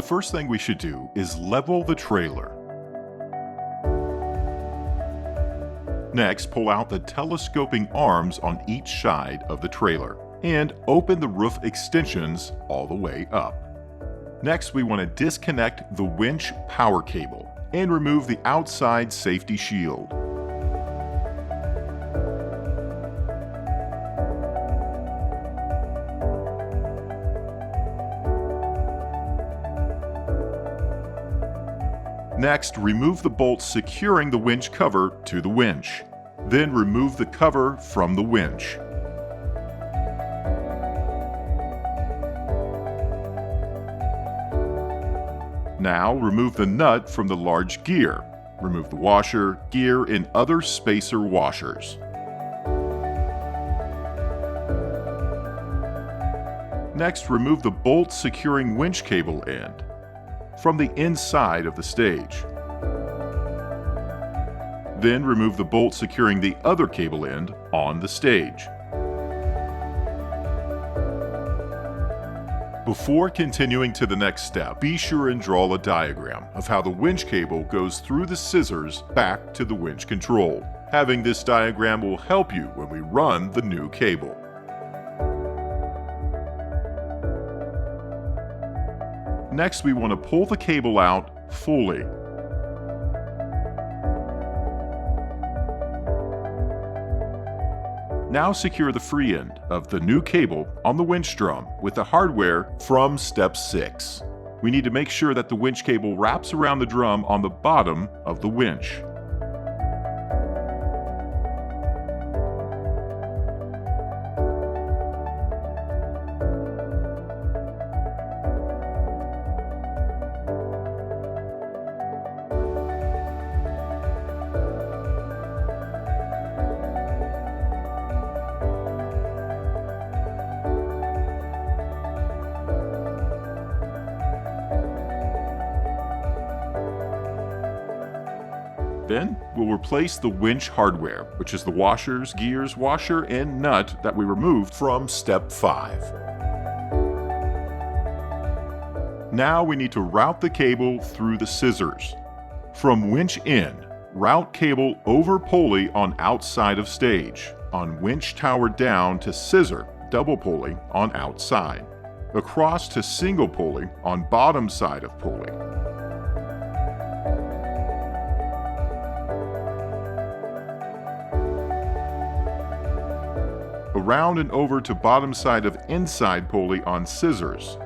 The first thing we should do is level the trailer. Next, pull out the telescoping arms on each side of the trailer and open the roof extensions all the way up. Next, we want to disconnect the winch power cable and remove the outside safety shield. Next, remove the bolts securing the winch cover to the winch. Then remove the cover from the winch. Now remove the nut from the large gear. Remove the washer, gear, and other spacer washers. Next, remove the bolt securing winch cable end from the inside of the stage. Then remove the bolt securing the other cable end on the stage. Before continuing to the next step, be sure and draw a diagram of how the winch cable goes through the scissors back to the winch control. Having this diagram will help you when we run the new cable. Next, we want to pull the cable out fully. Now secure the free end of the new cable on the winch drum with the hardware from step 6. We need to make sure that the winch cable wraps around the drum on the bottom of the winch. Then, we'll replace the winch hardware, which is the washers, gears, washer, and nut that we removed from step 5. Now we need to route the cable through the scissors. From winch end, route cable over pulley on outside of stage, on winch tower down to scissor, double pulley on outside, across to single pulley on bottom side of pulley. Around and over to bottom side of inside pulley on scissors.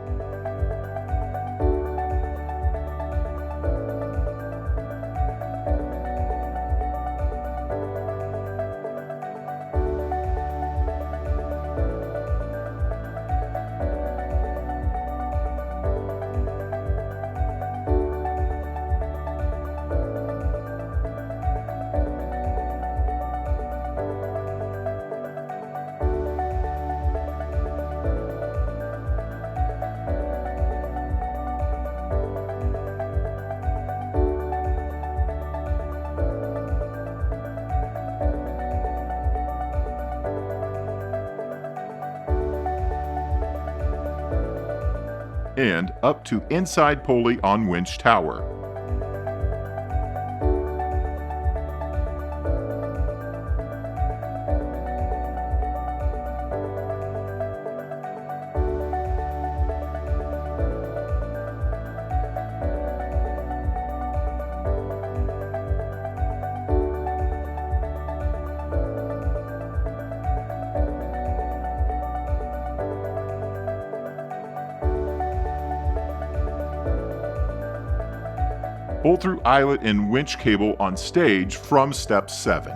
And up to inside pulley on winch tower. Pull through eyelet and winch cable on stage from step 7.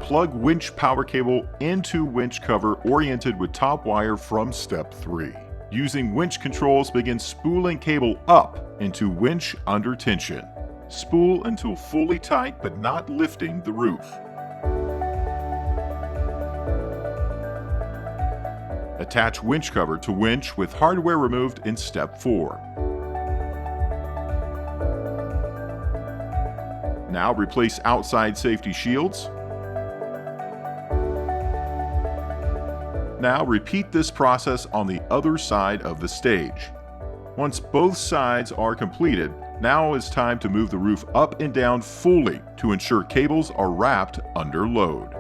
Plug winch power cable into winch cover oriented with top wire from step 3. Using winch controls, begin spooling cable up into winch under tension. Spool until fully tight but not lifting the roof. Attach winch cover to winch with hardware removed in step 4. Now replace outside safety shields Now repeat this process on the other side of the stage. Once both sides are completed, now it's time to move the roof up and down fully to ensure cables are wrapped under load.